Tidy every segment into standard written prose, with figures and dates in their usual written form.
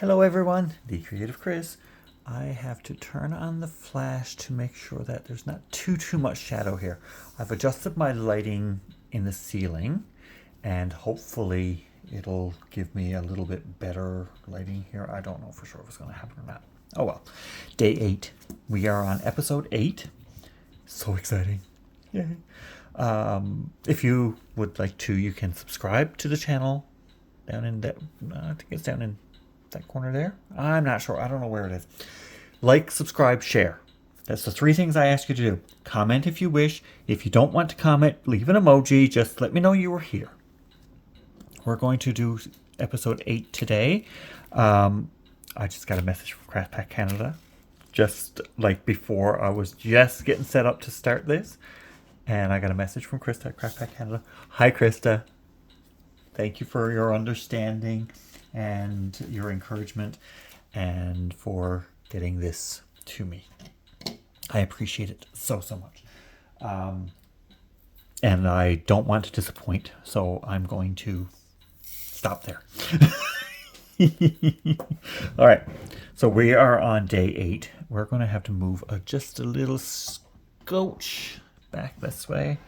Hello everyone, The Creative Chris. I have to turn on the flash to make sure that there's not too much shadow here. I've adjusted my lighting in the ceiling and hopefully it'll give me a little bit better lighting here. I don't know for sure if it's going to happen or not. Oh well. Day 8. We are on episode 8. So exciting. Yay. If you would like to, you can subscribe to the channel down in that, I think it's down in that corner there. I'm not sure. I don't know where it is. Like, subscribe, share. That's the 3 things I ask you to do. Comment if you wish. If you don't want to comment, leave an emoji. Just let me know you were here. We're going to do episode 8 today. I just got a message from Craft Pack Canada. Just like before, I was just getting set up to start this. And I got a message from Krista at Craft Pack Canada. Hi, Krista. Thank you for your understanding and your encouragement and for getting this to me. I appreciate it so much. And I don't want to disappoint, so I'm going to stop there. All right, so we are on day 8. We're going to have to move just a little scotch back this way.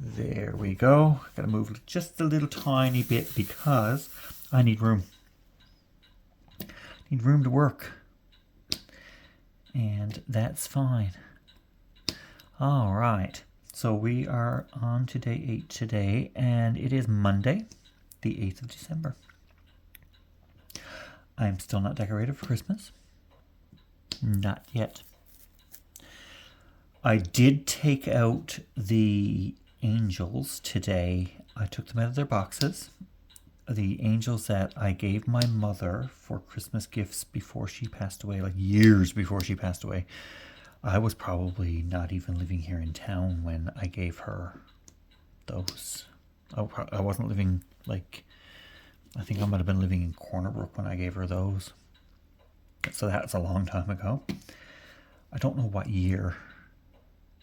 There we go. Gotta move just a little tiny bit because I need room. Need room to work. And that's fine. All right. So we are on to day 8 today, and it is Monday, the 8th of December. I'm still not decorated for Christmas. Not yet. I did take out the angels today. I took them out of their boxes. The angels that I gave my mother for Christmas gifts before she passed away, like years before she passed away. I was probably not even living here in town when I gave her those. I wasn't living, like, I think I might have been living in Corner Brook when I gave her those. So that's a long time ago. I don't know what year.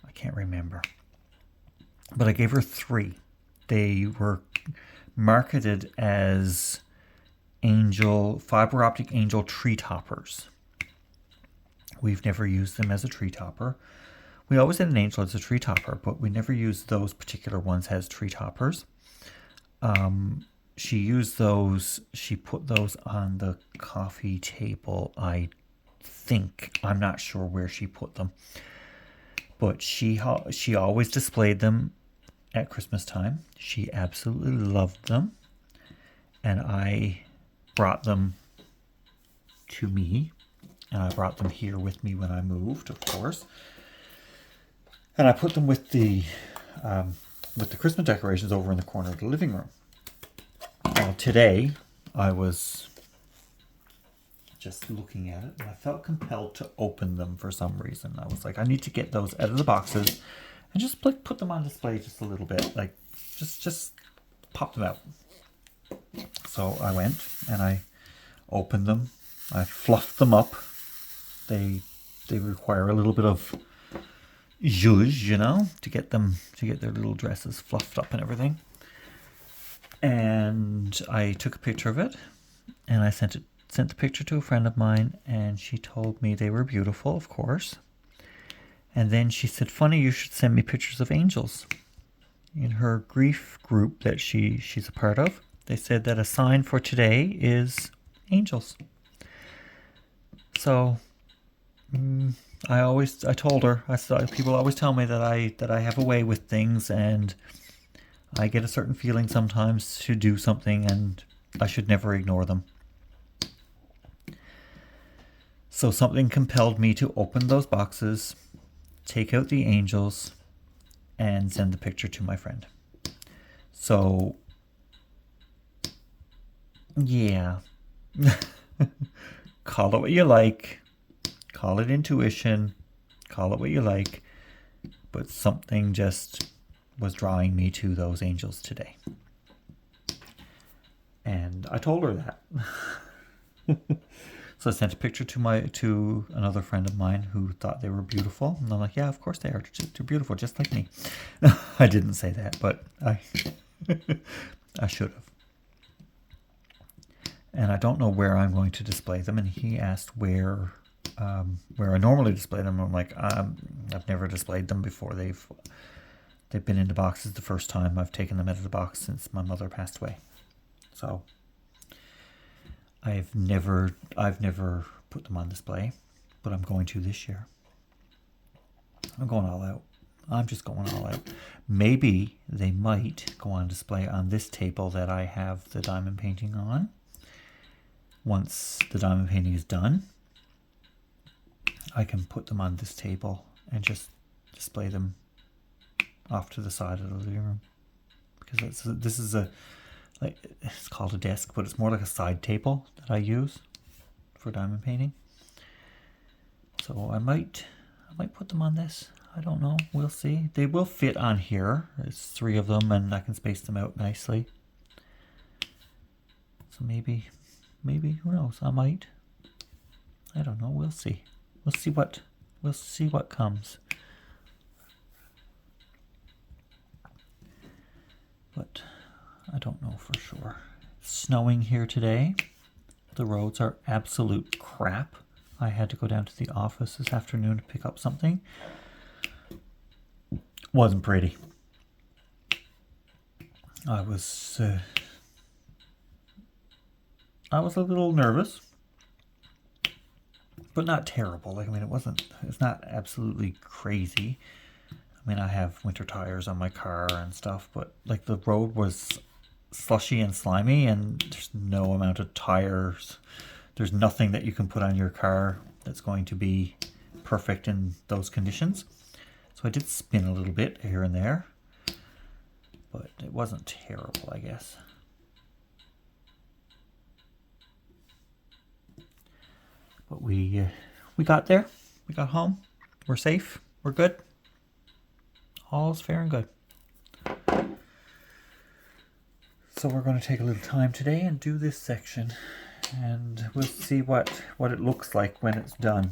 I can't remember. But I gave her 3. They were marketed as fiber optic angel tree toppers. We've never used them as a tree topper. We always had an angel as a tree topper, but we never used those particular ones as tree toppers. She used those. She put those on the coffee table, I think. I'm not sure where she put them. But she always displayed them at Christmas time. She absolutely loved them. And I brought them to me. And I brought them here with me when I moved, of course. And I put them with the Christmas decorations over in the corner of the living room. Now today, I was just looking at it, and I felt compelled to open them for some reason. I was like, I need to get those out of the boxes and just put them on display just a little bit, like just pop them out. So I went and I opened them. I fluffed them up. They require a little bit of zhuzh, to get their little dresses fluffed up and everything. And I took a picture of it, and I sent the picture to a friend of mine, and she told me they were beautiful, of course. And then she said, funny, you should send me pictures of angels. In her grief group that she's a part of, they said that a sign for today is angels. So I told her, I said, people always tell me that I have a way with things, and I get a certain feeling sometimes to do something, and I should never ignore them. So something compelled me to open those boxes, take out the angels, and send the picture to my friend. So, yeah. Call it what you like. Call it intuition. Call it what you like. But something just was drawing me to those angels today. And I told her that. So I sent a picture to another friend of mine who thought they were beautiful. And I'm like, yeah, of course they are. They're beautiful, just like me. I didn't say that, but I should have. and I don't know where I'm going to display them. And he asked where I normally display them. I'm like, I've never displayed them before. They've been in the boxes the first time I've taken them out of the box since my mother passed away. So I've never put them on display, but I'm going to this year. I'm going all out. I'm just going all out. Maybe they might go on display on this table that I have the diamond painting on. Once the diamond painting is done, I can put them on this table and just display them off to the side of the living room. Because this is it's called a desk, but it's more like a side table that I use for diamond painting. So I might put them on this. I don't know. We'll see. They will fit on here. There's 3 of them, and I can space them out nicely. So maybe, who knows? I might. I don't know. We'll see. We'll see what comes. But I don't know for sure. It's snowing here today. The roads are absolute crap. I had to go down to the office this afternoon to pick up something. Wasn't pretty. I was a little nervous, but not terrible. Like, I mean, it's not absolutely crazy. I mean, I have winter tires on my car and stuff, but like the road was slushy and slimy, and there's no amount of tires. There's nothing that you can put on your car that's going to be perfect in those conditions. So I did spin a little bit here and there, but it wasn't terrible, I guess. But we got there. We got home. We're safe. We're good. All's fair and good. So we're going to take a little time today and do this section, and we'll see what it looks like when it's done.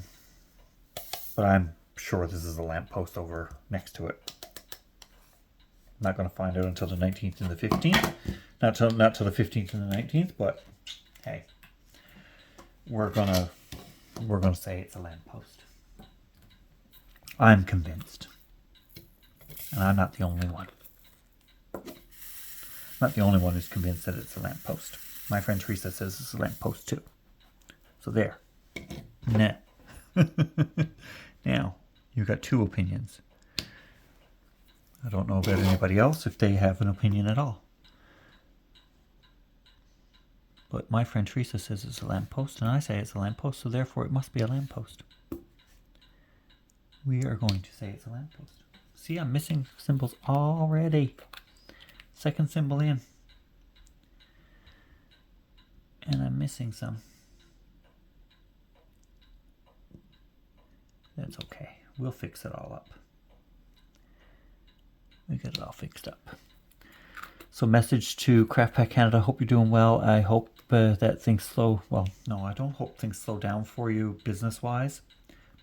But I'm sure this is a lamppost over next to it. I'm not going to find out until the 19th and the 15th. Not till the 15th and the 19th, but hey, we're gonna say it's a lamppost. I'm convinced, and I'm not the only one. Not the only one who's convinced that it's a lamppost. My friend Teresa says it's a lamppost too. So there. Nah. Now, you've got 2 opinions. I don't know about anybody else if they have an opinion at all. But my friend Teresa says it's a lamppost, and I say it's a lamppost, so therefore it must be a lamppost. We are going to say it's a lamppost. See, I'm missing symbols already. Second symbol in. And I'm missing some. That's okay. We'll fix it all up. We get it all fixed up. So message to Craft Pack Canada. Hope you're doing well. I hope that things slow. Well, no, I don't hope things slow down for you business-wise.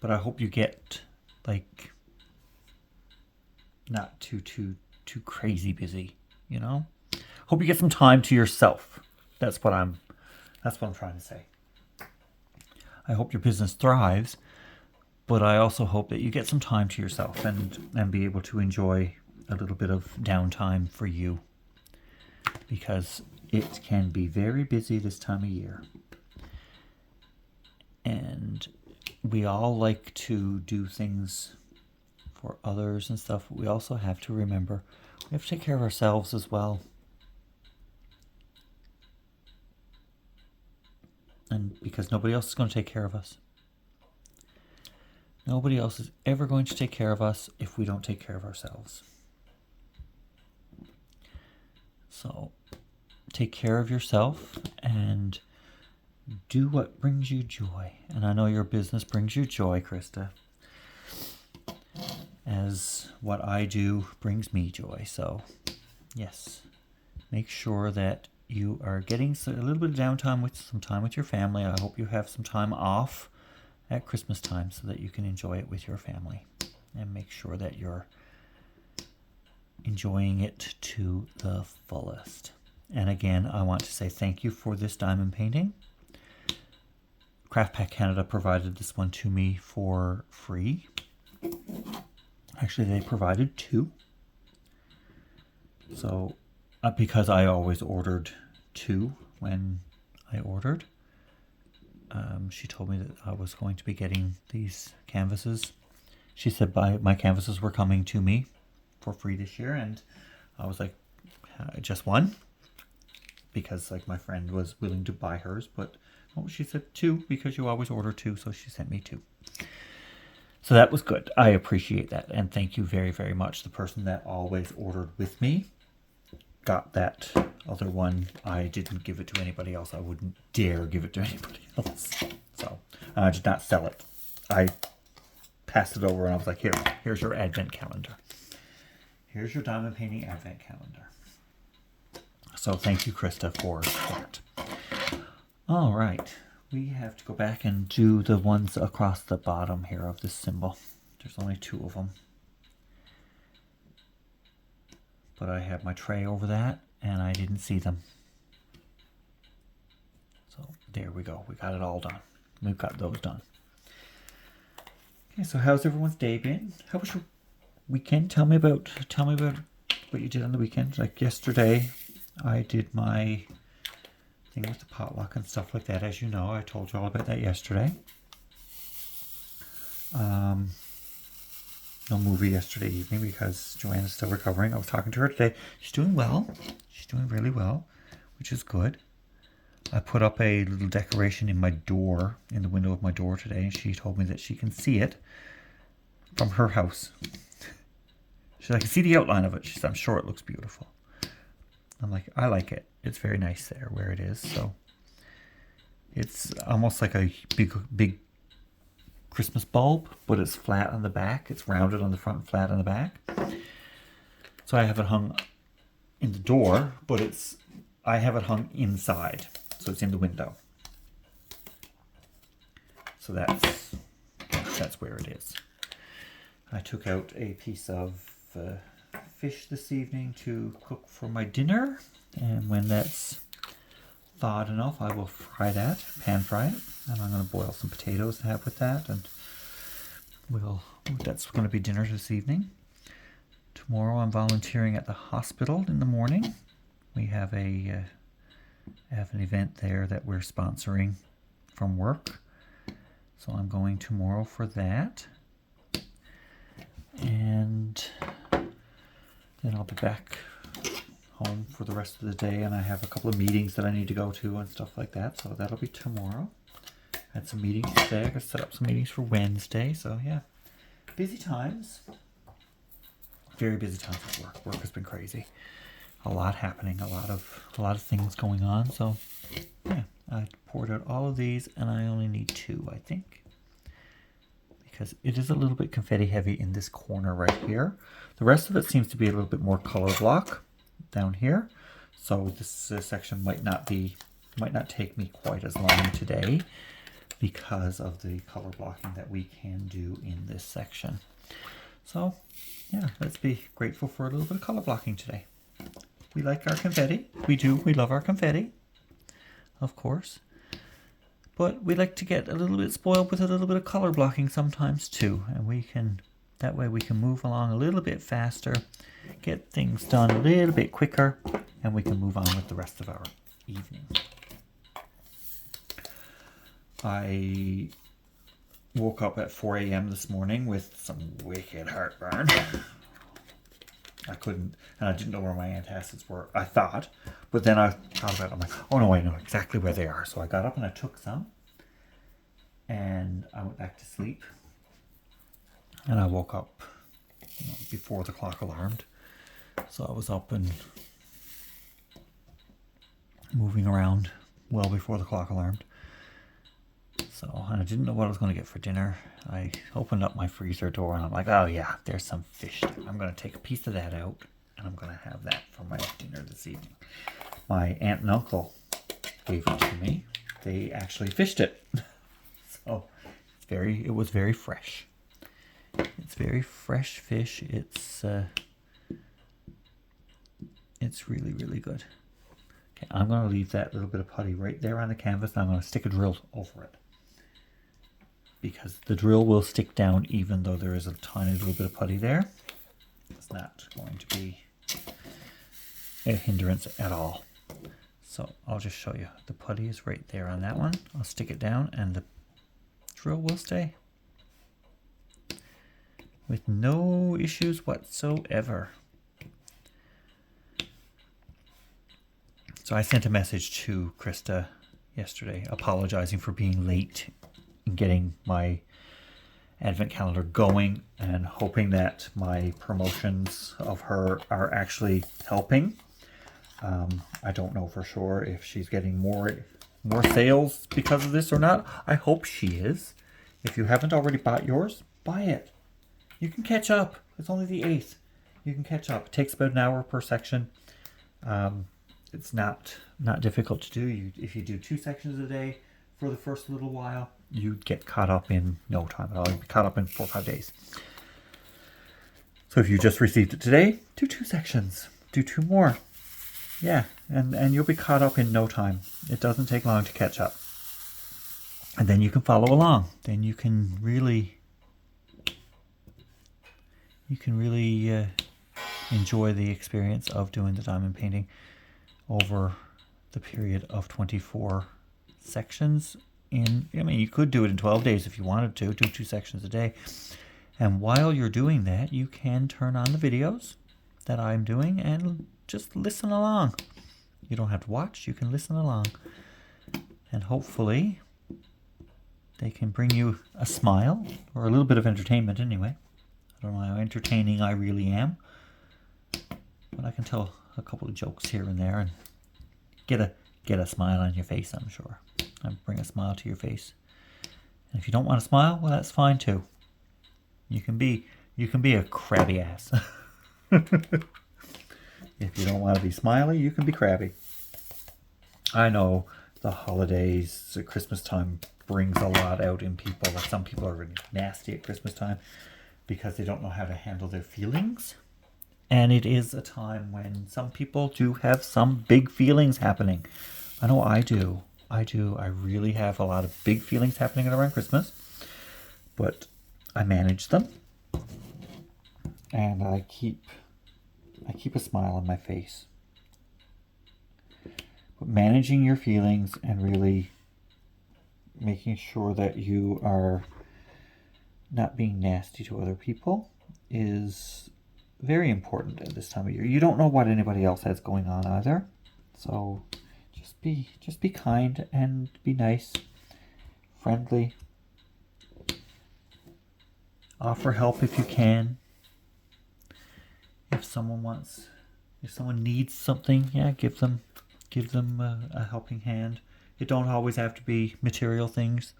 But I hope you get, like, not too crazy busy, you know? Hope you get some time to yourself. That's what I'm trying to say. I hope your business thrives, but I also hope that you get some time to yourself and be able to enjoy a little bit of downtime for you, because it can be very busy this time of year. And we all like to do things for others and stuff. But we also have to remember we have to take care of ourselves as well. And because nobody else is going to take care of us. Nobody else is ever going to take care of us if we don't take care of ourselves. So take care of yourself and do what brings you joy. And I know your business brings you joy, Krista, as what I do brings me joy. So yes, make sure that you are getting a little bit of downtime with some time with your family. I hope you have some time off at Christmas time so that you can enjoy it with your family, and make sure that you're enjoying it to the fullest. And again, I want to say thank you for this diamond painting. Craft Pack Canada provided this one to me for free. Actually, they provided 2. So, because I always ordered 2 when I ordered, she told me that I was going to be getting these canvases. She said my canvases were coming to me for free this year, and I was like, just one, because like my friend was willing to buy hers, but she said 2 because you always order 2, so she sent me 2. So that was good. I appreciate that, and thank you very, very much. The person that always ordered with me got that other one. I didn't give it to anybody else. I wouldn't dare give it to anybody else. So I did not sell it. I passed it over and I was like, here's your advent calendar. Here's your diamond painting advent calendar. So thank you, Krista, for that. All right. We have to go back and do the ones across the bottom here of this symbol. There's only 2 of them. But I have my tray over that, and I didn't see them. So there we go. We got it all done. We've got those done. Okay, so how's everyone's day been? How was your weekend? Tell me about what you did on the weekend. Like yesterday, I did my thing with the potluck and stuff like that. As you know, I told you all about that yesterday. No movie yesterday evening because Joanna's still recovering. I was talking to her today. She's doing well. She's doing really well, which is good. I put up a little decoration in my door, in the window of my door today, and she told me that she can see it from her house. She said, I can see the outline of it. She said, I'm sure it looks beautiful. I'm like, I like it. It's very nice there where it is. So it's almost like a big Christmas bulb, but it's flat on the back. It's rounded on the front and flat on the back. So I have it hung in the door, but I have it hung inside. So it's in the window. So that's where it is. I took out a piece of fish this evening to cook for my dinner, and when that's thawed enough, I will fry that, pan fry it, and I'm going to boil some potatoes to have with that, and that's going to be dinner this evening. Tomorrow I'm volunteering at the hospital in the morning. We have an event there that we're sponsoring from work, so I'm going tomorrow for that, and then I'll be back home for the rest of the day, and I have a couple of meetings that I need to go to and stuff like that, so that'll be tomorrow. Had some meetings today. I got to set up some meetings for Wednesday, so yeah, busy times. Very busy times at work. Work has been crazy. A lot happening, a lot of things going on. So yeah, I poured out all of these, and I only need 2, I think, because it is a little bit confetti heavy in this corner right here. The rest of it seems to be a little bit more color block down here. So this section might not take me quite as long today because of the color blocking that we can do in this section. So yeah, let's be grateful for a little bit of color blocking today. We like our confetti. We do. We love our confetti, of course. But we like to get a little bit spoiled with a little bit of color blocking sometimes too. And that way we can move along a little bit faster, get things done a little bit quicker, and we can move on with the rest of our evening. I woke up at 4 a.m. this morning with some wicked heartburn. I couldn't, and I didn't know where my antacids were, I thought. But then I thought about it. I'm like, oh no, I know exactly where they are. So I got up and I took some. And I went back to sleep. And I woke up before the clock alarmed. So I was up and moving around well before the clock alarmed. So, and I didn't know what I was going to get for dinner. I opened up my freezer door and I'm like, oh yeah, there's some fish there. I'm going to take a piece of that out and I'm going to have that for my dinner this evening. My aunt and uncle gave it to me. They actually fished it. So it was very fresh. It's very fresh fish. It's really, really good. Okay, I'm going to leave that little bit of putty right there on the canvas, and I'm going to stick a drill over it. Because the drill will stick down even though there is a tiny little bit of putty there. It's not going to be a hindrance at all. So I'll just show you. The putty is right there on that one. I'll stick it down and the drill will stay. With no issues whatsoever. So I sent a message to Krista yesterday apologizing for being late in getting my advent calendar going and hoping that my promotions of her are actually helping. I don't know for sure if she's getting more sales because of this or not. I hope she is. If you haven't already bought yours, buy it. You can catch up. It's only the 8th. You can catch up. It takes about an hour per section. It's not difficult to do. If you do 2 sections a day for the first little while, you get caught up in no time at all. You'll be caught up in 4 or 5 days. So if you just received it today, do 2 sections. Do 2 more. Yeah, and you'll be caught up in no time. It doesn't take long to catch up. And then you can follow along. Then you can really enjoy the experience of doing the diamond painting over the period of 24 sections. You could do it in 12 days if you wanted to, do 2 sections a day. And while you're doing that, you can turn on the videos that I'm doing and just listen along. You don't have to watch, you can listen along. And hopefully they can bring you a smile or a little bit of entertainment anyway. I don't know how entertaining I really am, but I can tell a couple of jokes here and there and get a smile on your face, I'm sure. And bring a smile to your face. And if you don't want to smile, well, that's fine too. You can be a crabby ass. If you don't want to be smiley, you can be crabby. I know the holidays, the Christmas time brings a lot out in people. Like some people are really nasty at Christmas time because they don't know how to handle their feelings. And it is a time when some people do have some big feelings happening. I know I do. I really have a lot of big feelings happening around Christmas. But I manage them. And I keep a smile on my face. But managing your feelings and really making sure that you are not being nasty to other people is very important at this time of year. You don't know what anybody else has going on either. So just be kind and be nice, friendly. Offer help if you can. If someone needs something, yeah, give them a helping hand. It don't always have to be material things.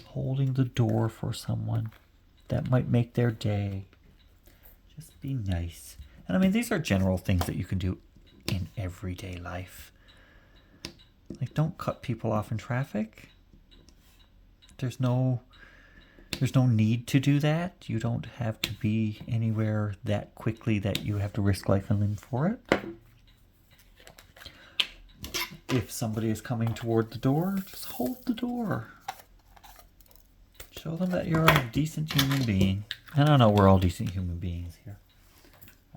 Holding the door for someone that might make their day. Just be nice. And I mean, these are general things that you can do in everyday life. Like, don't cut people off in traffic. There's no need to do that. You don't have to be anywhere that quickly that you have to risk life and limb for it. If somebody is coming toward the door, just hold the door. Show them that you're a decent human being. And I know we're all decent human beings here.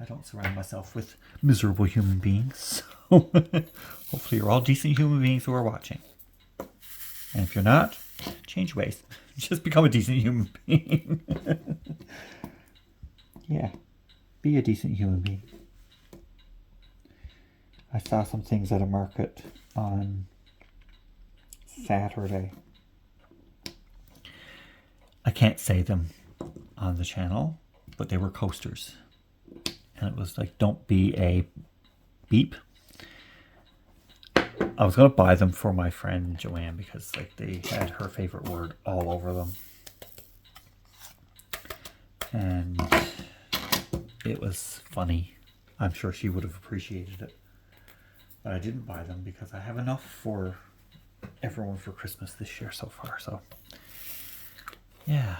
I don't surround myself with miserable human beings. So hopefully you're all decent human beings who are watching. And if you're not, change ways. Just become a decent human being. Yeah, be a decent human being. I saw some things at a market on Saturday. I can't say them on the channel, but they were coasters. And it was like, don't be a beep. I was going to buy them for my friend Joanne because like they had her favorite word all over them. And it was funny. I'm sure she would have appreciated it. But I didn't buy them because I have enough for everyone for Christmas this year so far. So, yeah.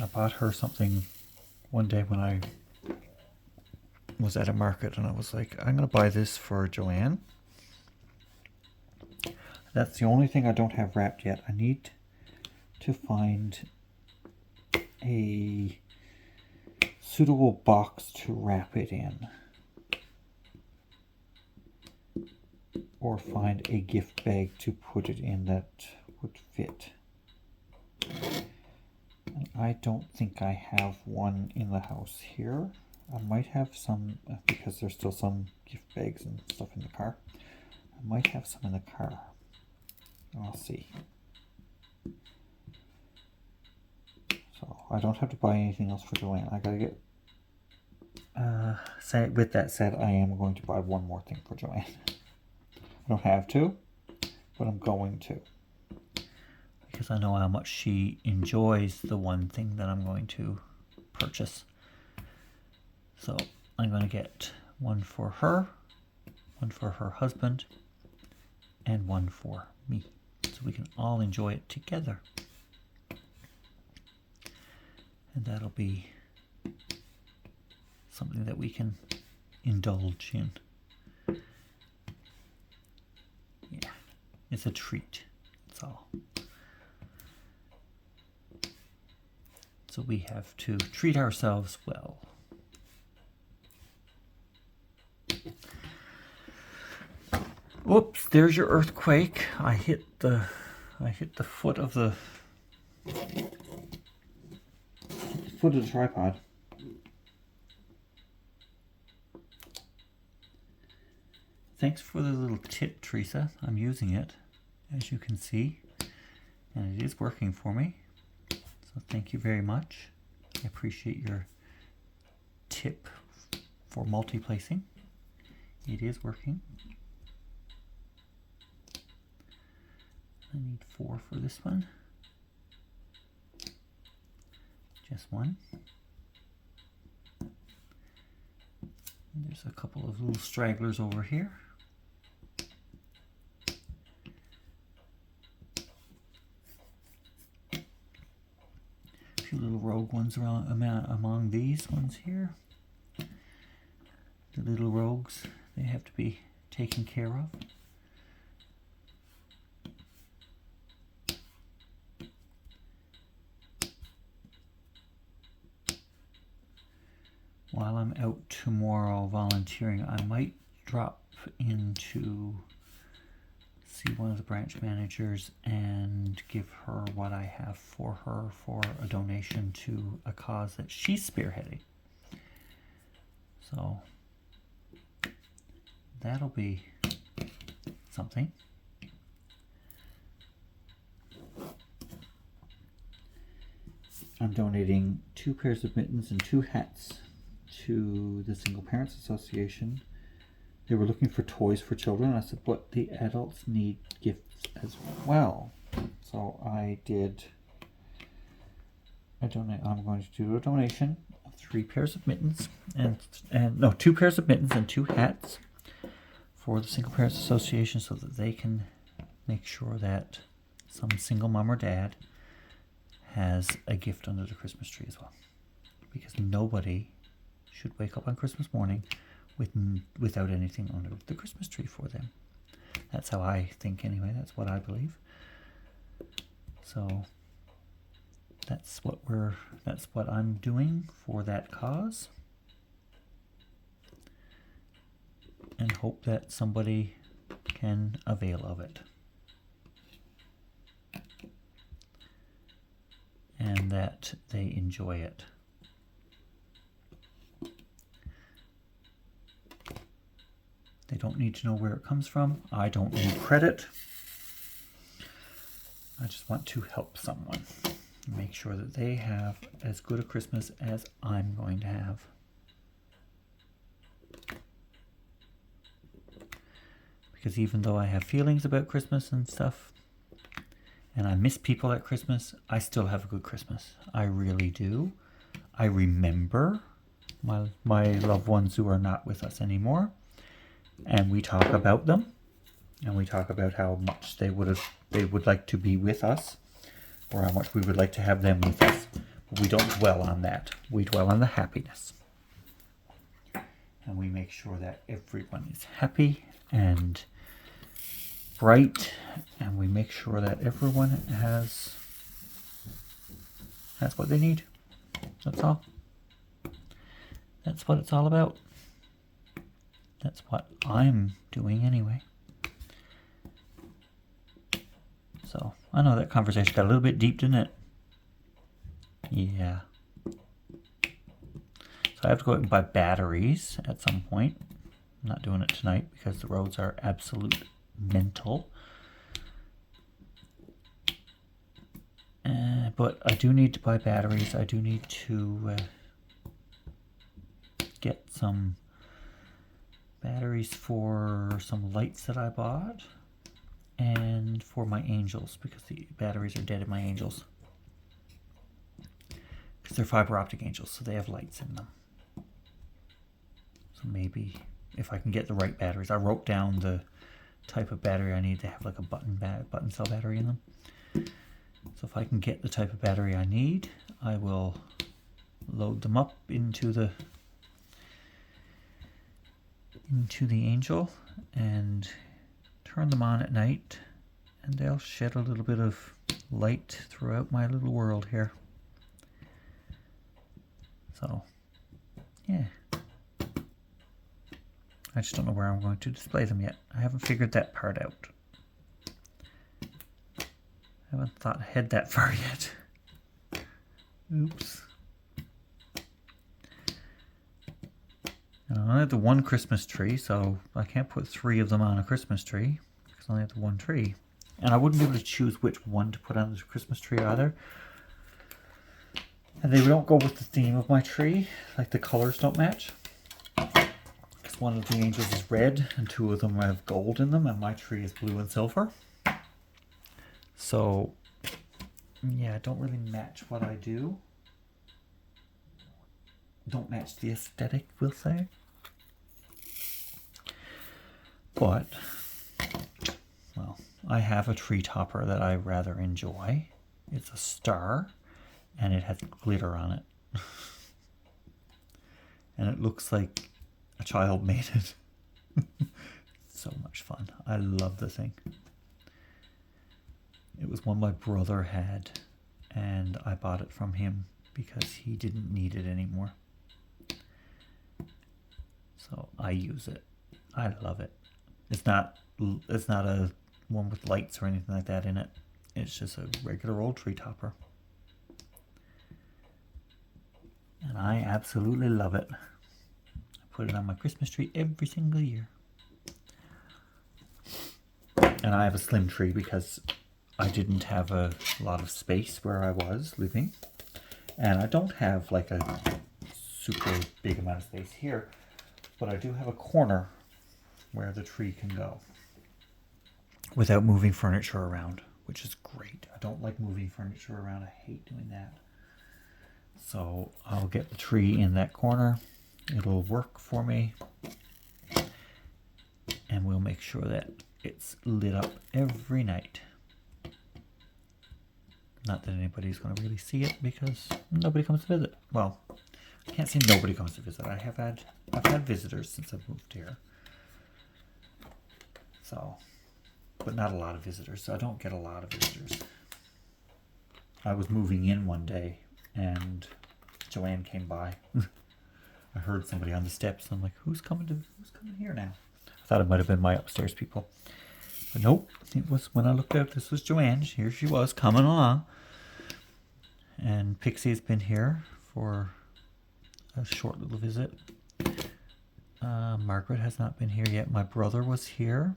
I bought her something one day when was at a market and I was like, I'm going to buy this for Joanne. That's the only thing I don't have wrapped yet. I need to find a suitable box to wrap it in. Or find a gift bag to put it in that would fit. And I don't think I have one in the house here. I might have some because there's still some gift bags and stuff in the car. I might have some in the car. I'll see. So I don't have to buy anything else for Joanne. I gotta get. With that said, I am going to buy one more thing for Joanne. I don't have to, but I'm going to. Because I know how much she enjoys the one thing that I'm going to purchase. So I'm going to get one for her, one for her husband, and one for me. So we can all enjoy it together. And that'll be something that we can indulge in. Yeah, it's a treat. That's all. So we have to treat ourselves well. Whoops, there's your earthquake. I hit the foot of the tripod. Thanks for the little tip, Teresa. I'm using it, as you can see, and it is working for me. So thank you very much. I appreciate your tip for multi-placing. It is working. I need 4 for this one. Just one. And there's a couple of little stragglers over here. A few little rogue ones around among these ones here. The little rogues, they have to be taken care of. While I'm out tomorrow volunteering, I might drop in to see one of the branch managers and give her what I have for her for a donation to a cause that she's spearheading. So that'll be something. I'm donating 2 pairs of mittens and 2 hats to the Single Parents Association. They were looking for toys for children. I said, but the adults need gifts as well. So I'm going to do a donation of 3 pairs of mittens and 2 pairs of mittens and 2 hats for the Single Parents Association so that they can make sure that some single mom or dad has a gift under the Christmas tree as well. Because nobody should wake up on Christmas morning without anything under the Christmas tree for them. That's how I think anyway. That's what I believe. So that's what I'm doing for that cause. And hope that somebody can avail of it. And that they enjoy it. They don't need to know where it comes from. I don't need credit. I just want to help someone. Make sure that they have as good a Christmas as I'm going to have. Because even though I have feelings about Christmas and stuff, and I miss people at Christmas, I still have a good Christmas. I really do. I remember my loved ones who are not with us anymore. And we talk about them. And we talk about how much they would like to be with us. Or how much we would like to have them with us. But we don't dwell on that. We dwell on the happiness. and we make sure that everyone is happy and bright, and we make sure that everyone has what they need. That's all. That's what it's all about. That's what I'm doing anyway. So, I know that conversation got a little bit deep, didn't it? Yeah. So I have to go out and buy batteries at some point. I'm not doing it tonight because the roads are absolute mental. But I do need to buy batteries. I do need to get some batteries for some lights that I bought and for my Angels, because the batteries are dead in my Angels. Because they're fiber optic Angels, so they have lights in them. So maybe if I can get the right batteries. I wrote down the type of battery I need to have, like a button cell battery in them. So if I can get the type of battery I need, I will load them up into the Angel and turn them on at night, and they'll shed a little bit of light throughout my little world here. So, yeah. I just don't know where I'm going to display them yet. I haven't figured that part out. I haven't thought ahead that far yet. Oops. And I only have the one Christmas tree, so I can't put 3 of them on a Christmas tree because I only have the one tree. And I wouldn't be able to choose which one to put on the Christmas tree either. And they don't go with the theme of my tree, like the colors don't match. Because one of the Angels is red and 2 of them have gold in them, and my tree is blue and silver. So, yeah, don't really match what I do. Don't match the aesthetic, we'll say. But, well, I have a tree topper that I rather enjoy. It's a star, and it has glitter on it. And it looks like a child made it. So much fun. I love the thing. It was one my brother had, and I bought it from him because he didn't need it anymore. So I use it. I love it. It's not a one with lights or anything like that in it. It's just a regular old tree topper. And I absolutely love it. I put it on my Christmas tree every single year. And I have a slim tree because I didn't have a lot of space where I was living. And I don't have like a super big amount of space here, but I do have a corner where the tree can go without moving furniture around, which is great. I don't like moving furniture around. I hate doing that. So I'll get the tree in that corner. It'll work for me. And we'll make sure that it's lit up every night. Not that anybody's going to really see it because nobody comes to visit. Well, I can't say nobody comes to visit. I've had visitors since I've moved here. So, but not a lot of visitors. So I don't get a lot of visitors. I was moving in one day and Joanne came by. I heard somebody on the steps. I'm like, who's coming here now? I thought it might have been my upstairs people. But nope, it was when I looked out, this was Joanne. Here she was coming along. And Pixie's been here for a short little visit. Margaret has not been here yet. My brother was here.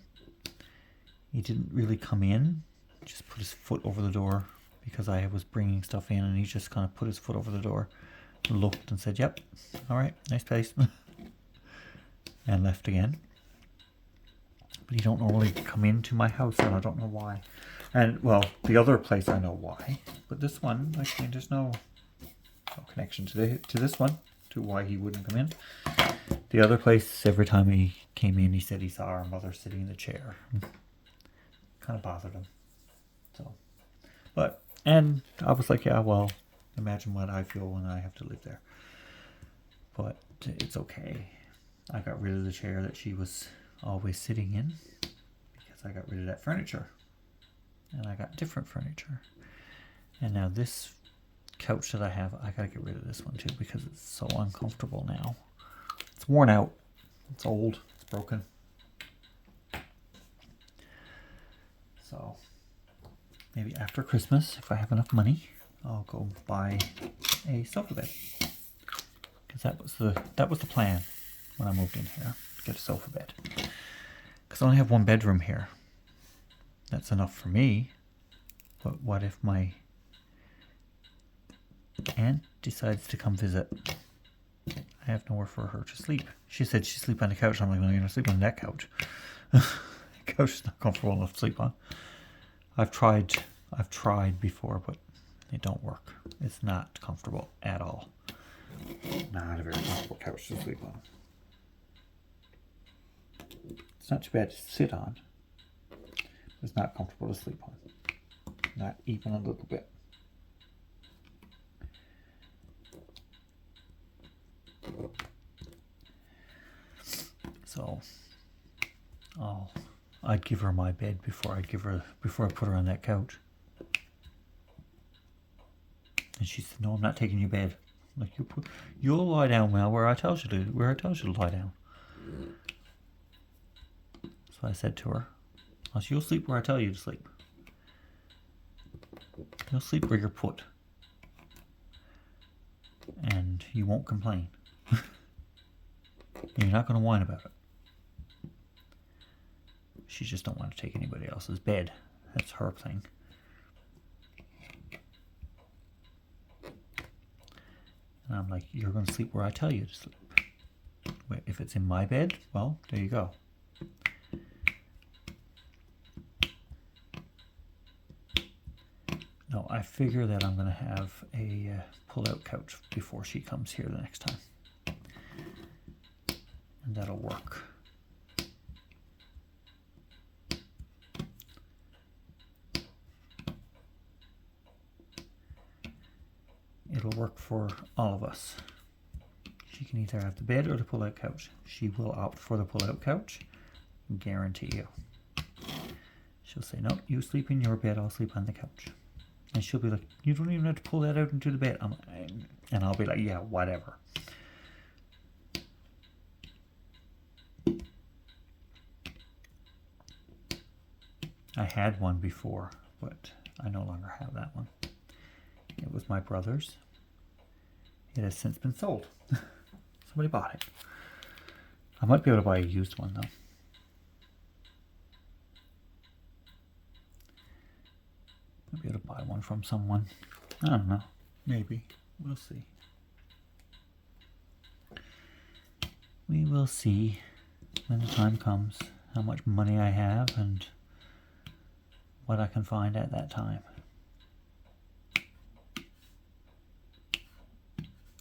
He didn't really come in. Just put his foot over the door because I was bringing stuff in, and he just kind of put his foot over the door, looked and said, yep, all right, nice place. And left again. But he don't normally come into my house, and I don't know why. And, well, the other place I know why. But this one, I mean, there's no connection to this one, to why he wouldn't come in. The other place, every time he came in, he said he saw our mother sitting in the chair. Kind of bothered him. So, but, and I was like, yeah, well, imagine what I feel when I have to live there. But it's okay. I got rid of the chair that she was always sitting in because I got rid of that furniture. And I got different furniture. And now this couch that I have, I gotta get rid of this one too because it's so uncomfortable now. It's worn out. It's old. It's broken. So maybe after Christmas, if I have enough money, I'll go buy a sofa bed. Because that was the plan when I moved in here, get a sofa bed. Because I only have one bedroom here. That's enough for me. But what if my aunt decides to come visit? I have nowhere for her to sleep. She said she'd sleep on the couch. I'm like, no, you're not sleeping on that couch. The couch is not comfortable enough to sleep on. I've tried before, but it don't work. It's not comfortable at all. Not a very comfortable couch to sleep on. It's not too bad to sit on. It's not comfortable to sleep on. Not even a little bit. So I'd give her my bed before I put her on that couch. And she said, "No, I'm not taking your bed. I'm like, you'll lie down, Mel, where I tell you to lie down." So I said to her, "Well, you'll sleep where I tell you to sleep. You'll sleep where you're put. And you won't complain. You're not going to whine about it." She just don't want to take anybody else's bed. That's her thing. And I'm like, "You're going to sleep where I tell you to sleep. If it's in my bed, well, there you go." No, I figure that I'm going to have a pull-out couch before she comes here the next time. And that'll work. It'll work for all of us. She can either have the bed or the pull-out couch. She will opt for the pull-out couch. Guarantee you. She'll say, "No, you sleep in your bed, I'll sleep on the couch." And she'll be like, "You don't even have to pull that out into the bed." And I'll be like, "Yeah, whatever." I had one before, but I no longer have that one. It was my brother's. It has since been sold. Somebody bought it. I might be able to buy a used one though. Might be able to buy one from someone. I don't know. Maybe. We'll see. We will see when the time comes how much money I have and what I can find at that time.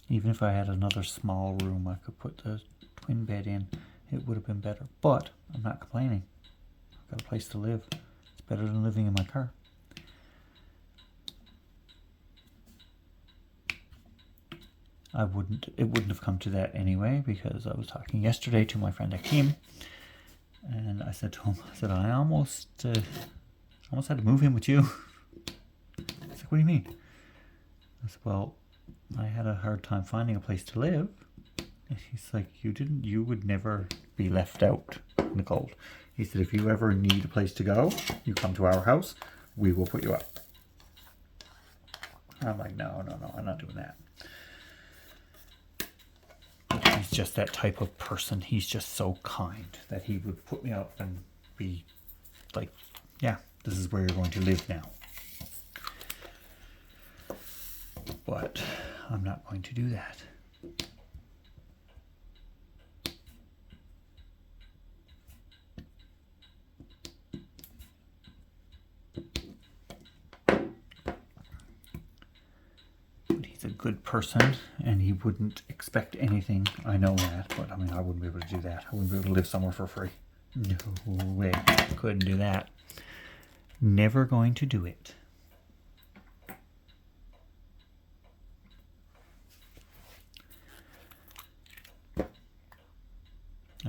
Even if I had another small room I could put the twin bed in, it would have been better. But I'm not complaining. I've got a place to live. It's better than living in my car. It wouldn't have come to that anyway, because I was talking yesterday to my friend Akeem, and I said to him, I almost had to move in with you. He's like, "What do you mean?" I said, "Well, I had a hard time finding a place to live." And he's like, "You would never be left out in the cold." He said, "If you ever need a place to go, you come to our house, we will put you up." I'm like, no, I'm not doing that. He's just that type of person. He's just so kind that he would put me up and be like, "Yeah, this is where you're going to live now." But I'm not going to do that. But he's a good person and he wouldn't expect anything. I know that, but I mean, I wouldn't be able to do that. I wouldn't be able to live somewhere for free. No way. Couldn't do that. Never going to do it.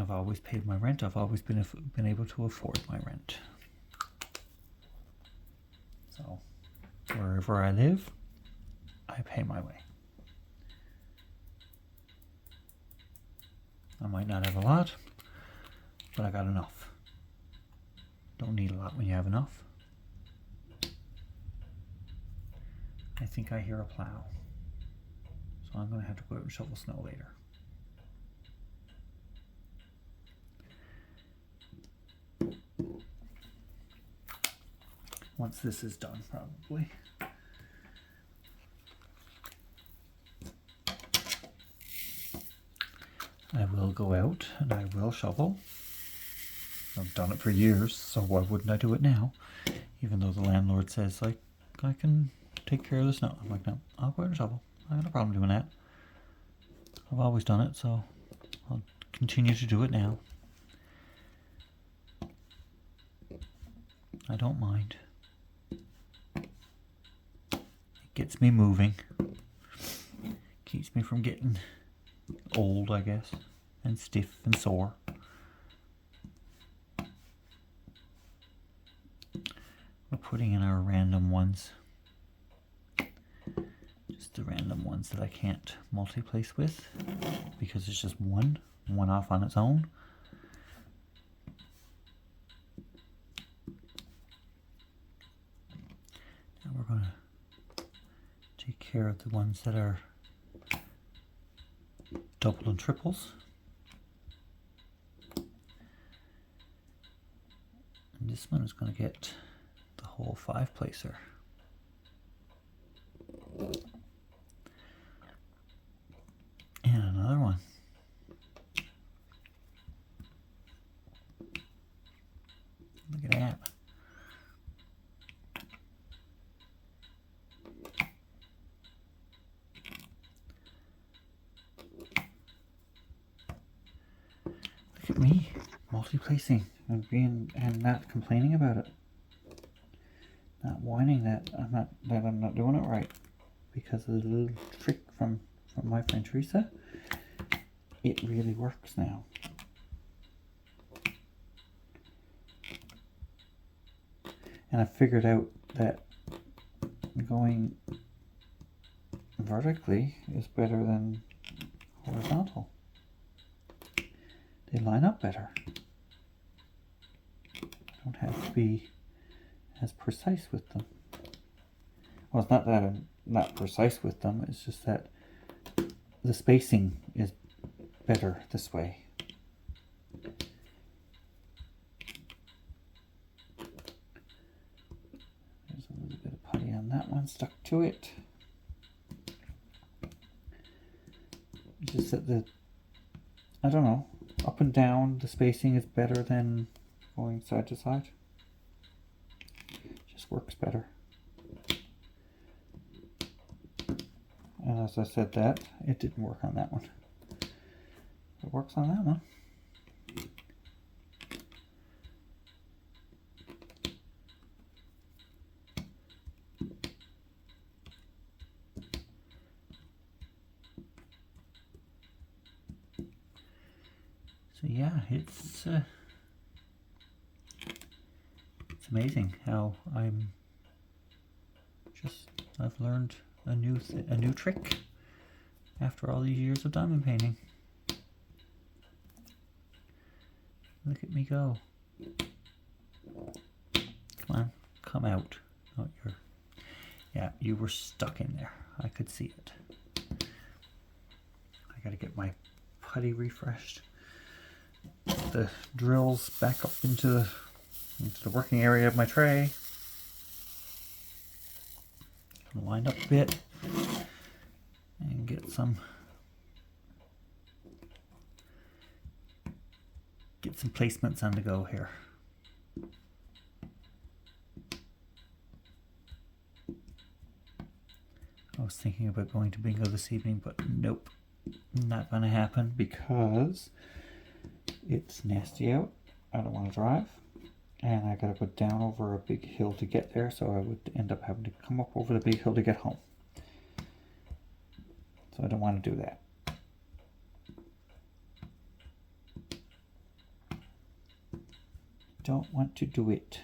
I've always paid my rent. I've always been able to afford my rent. So wherever I live, I pay my way. I might not have a lot, but I got enough. Don't need a lot when you have enough. I think I hear a plow, so I'm going to have to go out and shovel snow later. Once this is done, probably. I will go out and I will shovel. I've done it for years, so why wouldn't I do it now? Even though the landlord says, like, I can take care of the snow. I'm like, no, I'll go out and shovel. I got no problem doing that. I've always done it, so I'll continue to do it now. I don't mind. It gets me moving. Keeps me from getting old, I guess, and stiff and sore. We're putting in our random ones. Just the random ones that I can't multi-place with because it's just one off on its own. Now we're going to take care of the ones that are double and triples. And this one is going to get the whole 5-placer. And another one. Look at that. Look at me multi-placing and not complaining about it. Not whining that I'm not doing it right because of the little trick from my friend Teresa. It really works now. And I figured out that going vertically is better than horizontal. They line up better. I don't have to be as precise with them. Well, it's not that I'm not precise with them, it's just that the spacing is better this way. There's a little bit of putty on that one stuck to it. It's just that I don't know, up and down the spacing is better than going side to side. Just works better. And as I said that, it didn't work on that one. It works on that one. So yeah, it's amazing how I've learned a new trick after all these years of diamond painting. Look at me go. Come on, come out. Oh, you were stuck in there. I could see it. I gotta get my putty refreshed. The drills back up into the working area of my tray. Line up a bit and get some placements on the go here. I was thinking about going to bingo this evening, but nope, not gonna happen because it's nasty out. I don't want to drive. And I gotta go down over a big hill to get there, so I would end up having to come up over the big hill to get home. So I don't want to do that. don't want to do it.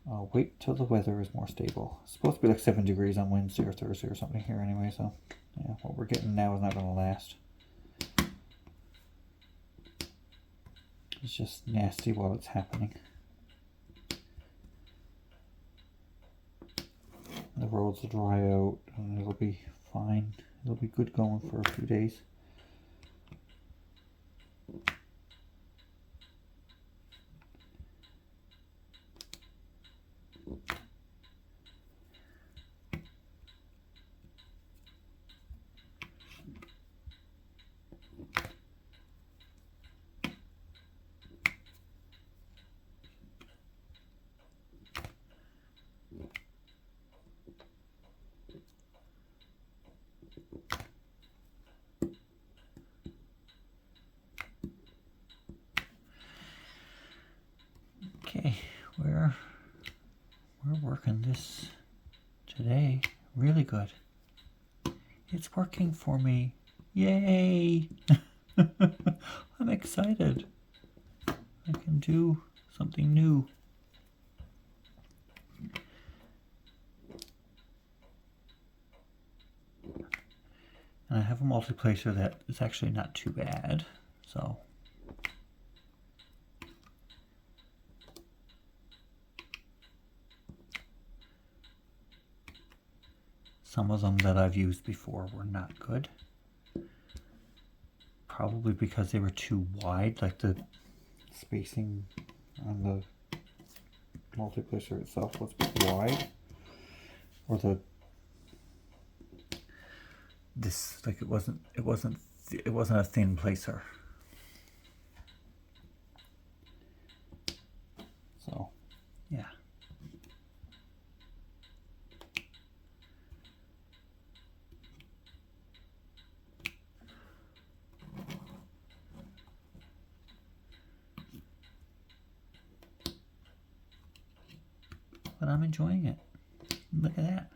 I'll wait till the weather is more stable. It's supposed to be like 7 degrees on Wednesday or Thursday or something here anyway, so yeah, what we're getting now is not going to last. It's just nasty while it's happening. The roads will dry out and it'll be fine. It'll be good going for a few days. Okay, we're working this today really good. It's working for me. Yay! I'm excited. I can do something new. And I have a multiplacer that is actually not too bad, so some of them that I've used before were not good. Probably because they were too wide, like the spacing on the multiplacer itself was wide. Or it wasn't a thin placer. So, yeah. But I'm enjoying it. Look at that.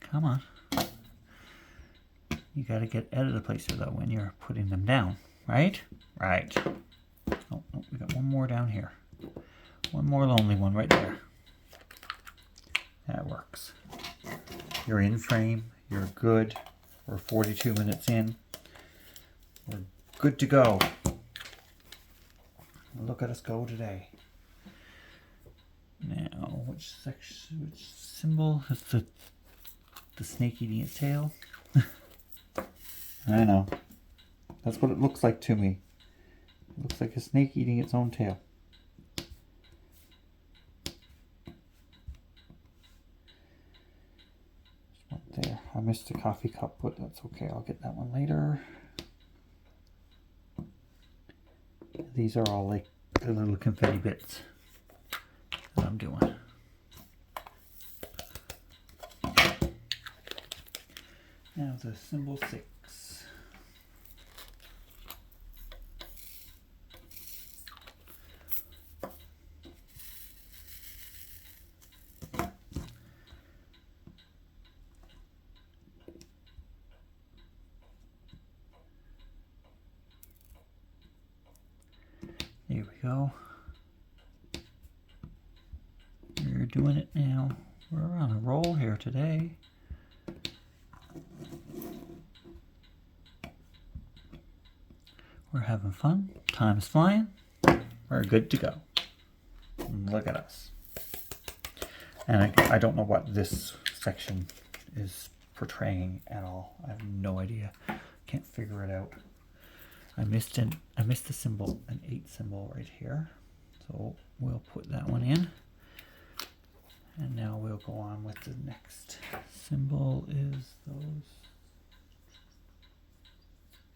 Come on. You gotta get editor placer though when you're putting them down, right? Right. Oh, we got one more down here. One more lonely one right there. That works. You're in frame. You're good. We're 42 minutes in. We're good to go. Look at us go today. Now, which symbol is the snake eating its tail? I know. That's what it looks like to me. It looks like a snake eating its own tail. There, I missed the coffee cup, but that's okay. I'll get that one later. These are all like the little confetti bits that I'm doing. Now the symbol 6. There we go. We're doing it now. We're on a roll here today. We're having fun. Time is flying. We're good to go. Look at us. And I don't know what this section is portraying at all. I have no idea. Can't figure it out. I missed the symbol, an 8 symbol right here. So we'll put that one in. And now we'll go on with the next symbol is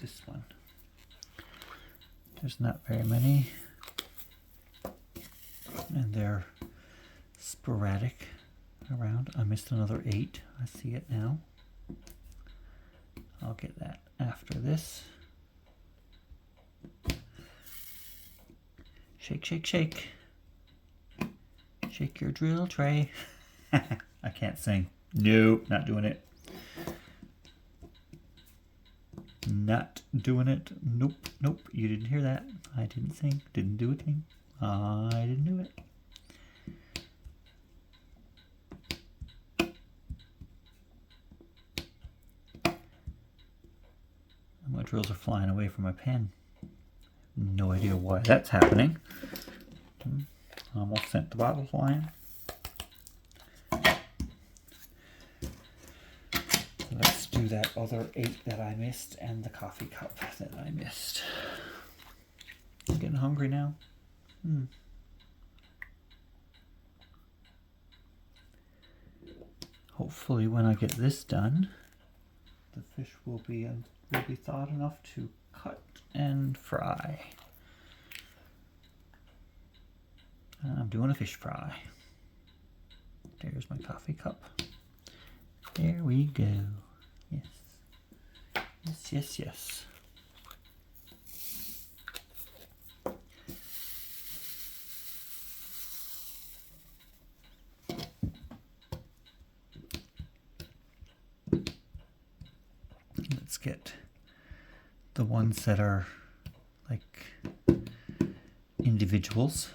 this one. There's not very many. And they're sporadic around. I missed another 8. I see it now. I'll get that after this. Shake, shake, shake. Shake your drill tray. I can't sing. Nope, not doing it. Not doing it. Nope, nope. You didn't hear that. I didn't sing. Didn't do a thing. I didn't do it. My drills are flying away from my pen. No idea why that's happening. Almost sent the bottle flying. Let's do that other 8 that I missed and the coffee cup that I missed. I'm getting hungry now. Hopefully when I get this done, the fish will be thawed enough to cut and fry. I'm doing a fish fry. There's my coffee cup. There we go. Yes. Yes, yes, yes. Let's get the ones that are like individuals,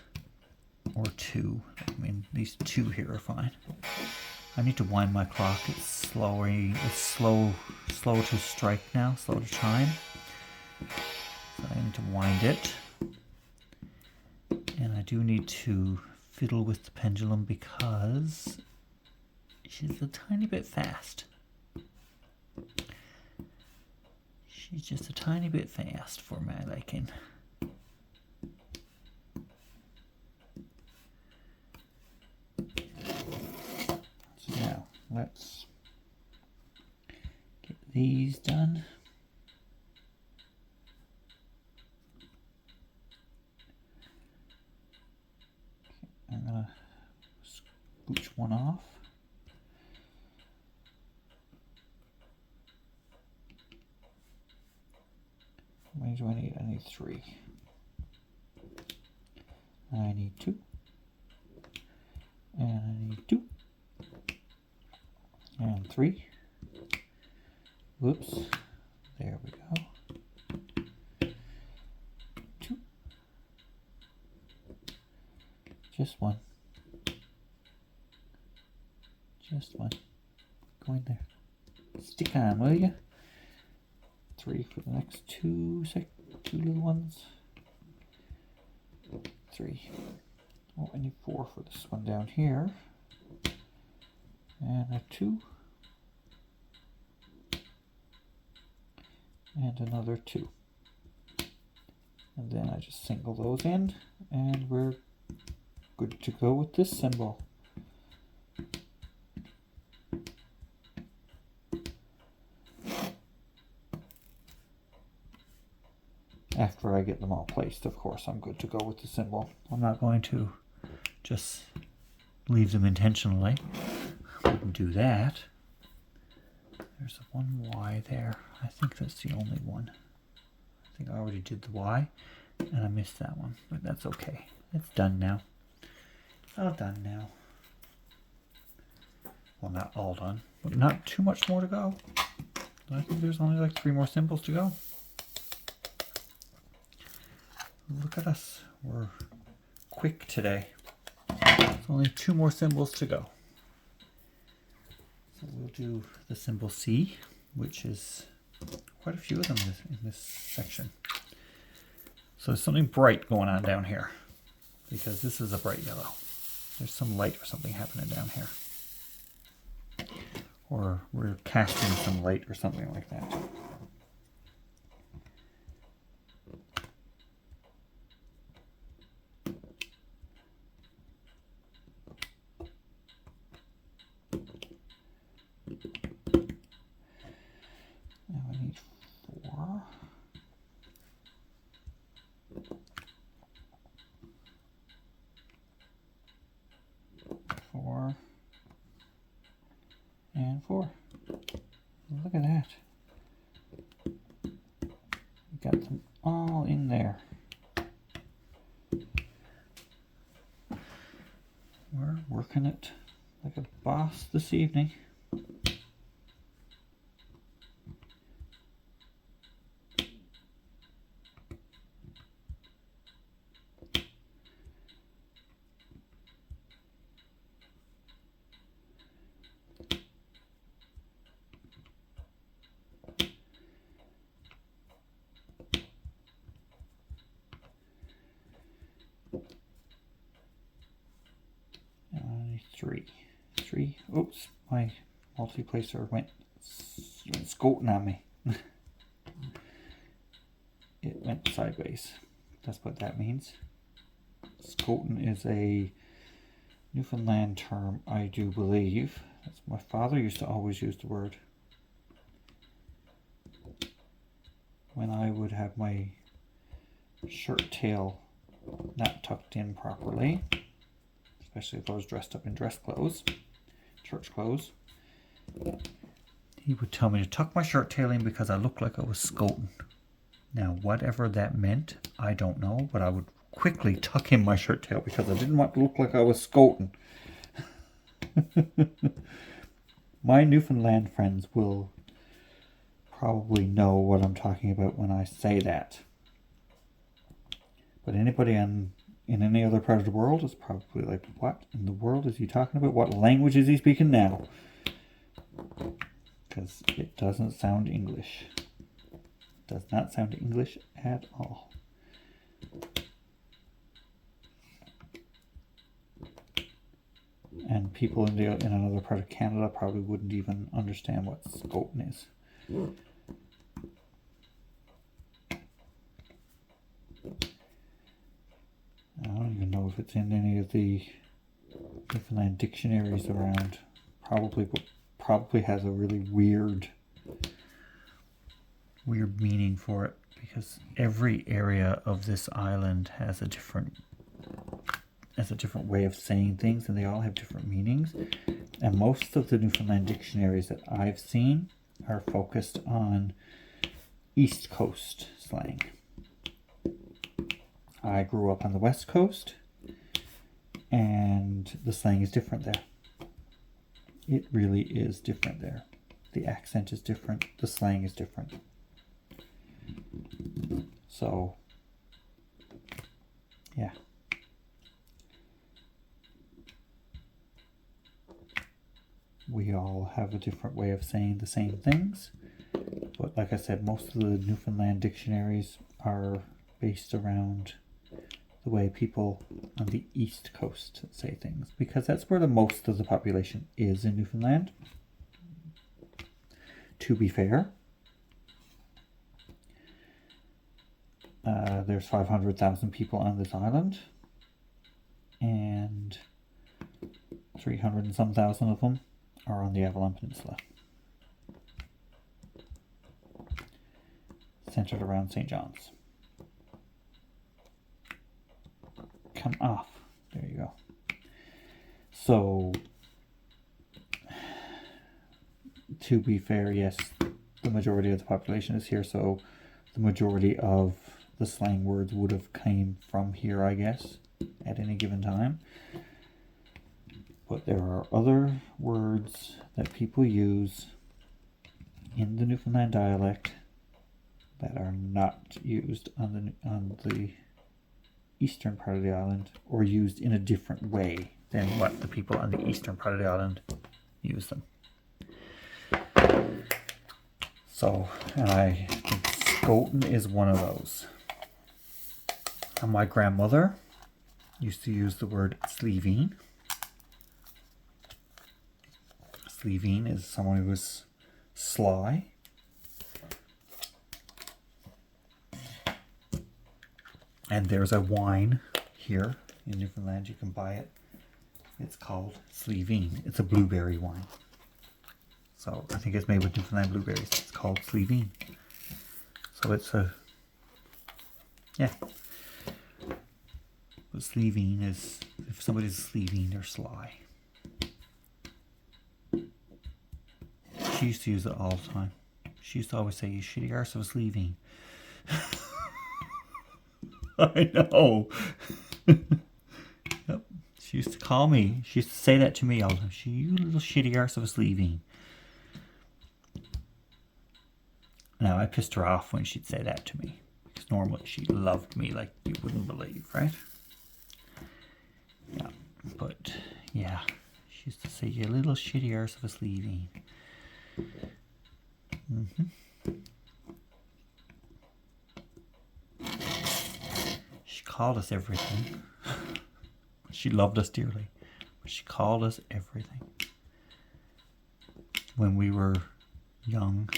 or 2. I mean, these 2 here are fine. I need to wind my clock. It's slow to strike now, slow to chime. So I need to wind it. And I do need to fiddle with the pendulum because she's a tiny bit fast. She's just a tiny bit fast for my liking. So now let's get these done. Okay, I'm gonna scooch one off. How many do I need? I need 3. I need 2. And I need 2. And 3. Whoops. There we go. 2. Just 1. Just 1. Go in there. Stick on, will you? 3 for the next 2 little ones. 3. Oh, I need 4 for this one down here. And a 2. And another 2. And then I just single those in, and we're good to go with this symbol. After I get them all placed, of course, I'm good to go with the symbol. I'm not going to just leave them intentionally. I wouldn't do that. There's one Y there. I think that's the only one. I think I already did the Y, and I missed that one, but that's okay. It's done now. All done now. Well, not all done, but not too much more to go. I think there's only like 3 more symbols to go. Look at us. We're quick today. There's only 2 more symbols to go. So we'll do the symbol C, which is quite a few of them in this section. So there's something bright going on down here, because this is a bright yellow. There's some light or something happening down here. Or we're casting some light or something like that. Now I need 4. 4 and 4. Look at that. We got them all in there. We're working it like a boss. loss this evening. Three. Oops, my multiplacer went scooting on me. It went sideways. That's what that means. Scooting is a Newfoundland term, I do believe. That's, my father used to always use the word when I would have my shirt tail not tucked in properly, especially if I was dressed up in dress clothes, church clothes. He would tell me to tuck my shirt tail in because I looked like I was scolding. Now, whatever that meant, I don't know, but I would quickly tuck in my shirt tail because I didn't want to look like I was scolding. My Newfoundland friends will probably know what I'm talking about when I say that. But anybody in any other part of the world is probably like, what in the world is he talking about? What language is he speaking now? Because it doesn't sound English. It does not sound English at all. And people in another part of Canada probably wouldn't even understand what scoping is. I don't even know if it's in any of the Newfoundland dictionaries around. Probably has a really weird meaning for it, because every area of this island has a different way of saying things, and they all have different meanings. And most of the Newfoundland dictionaries that I've seen are focused on East Coast slang. I grew up on the West Coast, and the slang is different there. It really is different there. The accent is different. The slang is different. So, yeah. We all have a different way of saying the same things. But like I said, most of the Newfoundland dictionaries are based around the way people on the East Coast say things, because that's where the most of the population is in Newfoundland. To be fair, there's 500,000 people on this island, and 300 and some thousand of them are on the Avalon Peninsula, centered around St. John's. Come off. There you go. So, to be fair, yes, the majority of the population is here, so the majority of the slang words would have came from here, I guess, at any given time. But there are other words that people use in the Newfoundland dialect that are not used on the eastern part of the island, or used in a different way than what the people on the eastern part of the island use them. So, and I think Scotin is one of those. And my grandmother used to use the word sleeveen. Sleeveen is someone who was sly. And there's a wine here in Newfoundland. You can buy it. It's called Sleeveen. It's a blueberry wine. So I think it's made with Newfoundland blueberries. It's called Sleeveen. So it's a, yeah. But Sleeveen is, if somebody's Sleeveen, they're sly. She used to use it all the time. She used to always say, "You shitty arse of a Sleeveen." I know. Yep. She used to call me. She used to say that to me all the time. You little shitty arse of a Sleevine. Now, I pissed her off when she'd say that to me. Because normally she loved me like you wouldn't believe, right? Yeah, but yeah. She used to say, you little shitty arse of a Sleevine. She called us everything. She loved us dearly. But she called us everything. When we were young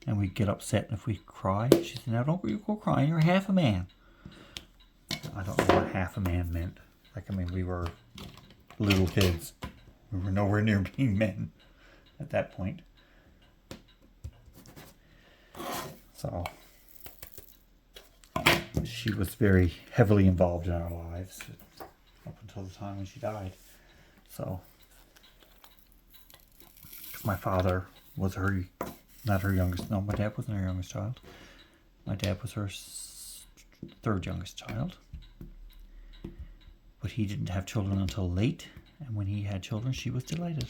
and we'd get upset if we cry, she said, now don't you go crying, you're half a man. I don't know what half a man meant. Like, I mean, we were little kids. We were nowhere near being men at that point. So, she was very heavily involved in our lives up until the time when she died. So, my father was not her youngest, no, my dad wasn't her youngest child. My dad was her third youngest child. But he didn't have children until late, and when he had children, she was delighted.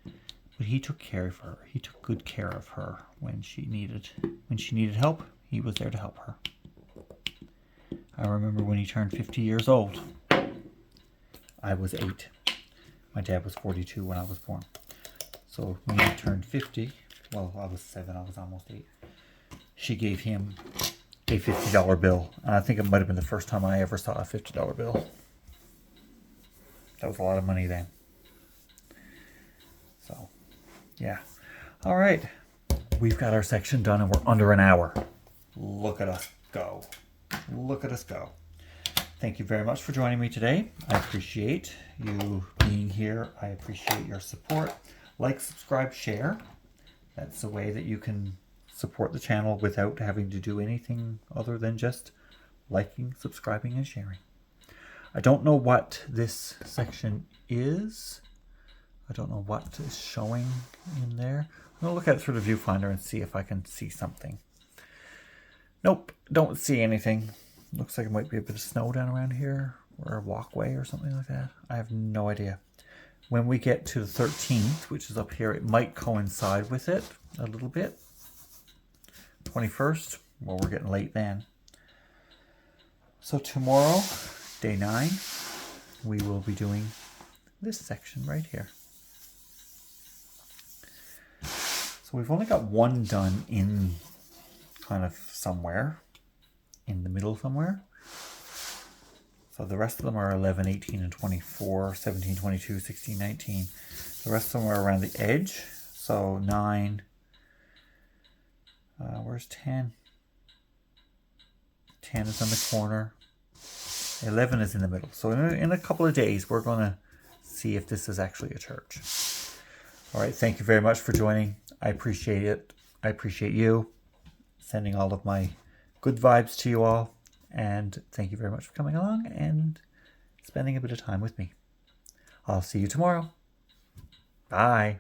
But he took care of her. He took good care of her when she needed help. He was there to help her. I remember when he turned 50 years old. I was 8. My dad was 42 when I was born. So when he turned 50, well, I was 7. I was almost 8. She gave him a $50 bill. And I think it might have been the first time I ever saw a $50 bill. That was a lot of money then. So, yeah. All right. We've got our section done and we're under an hour. Look at us go. Look at us go. Thank you very much for joining me today. I appreciate you being here. I appreciate your support. Like, subscribe, share. That's the way that you can support the channel without having to do anything other than just liking, subscribing, and sharing. I don't know what this section is. I don't know what is showing in there. I'm going to look at it through the viewfinder and see if I can see something. Nope, don't see anything. Looks like it might be a bit of snow down around here, or a walkway or something like that. I have no idea. When we get to the 13th, which is up here, it might coincide with it a little bit. 21st, well, we're getting late then. So tomorrow, day 9, we will be doing this section right here. So we've only got one done in kind of somewhere, in the middle somewhere. So the rest of them are 11, 18, and 24, 17, 22, 16, 19. The rest of them are around the edge. So 9, where's 10? 10 is on the corner. 11 is in the middle. So in a couple of days, we're going to see if this is actually a church. All right, thank you very much for joining. I appreciate it. I appreciate you. Sending all of my good vibes to you all. And thank you very much for coming along and spending a bit of time with me. I'll see you tomorrow. Bye.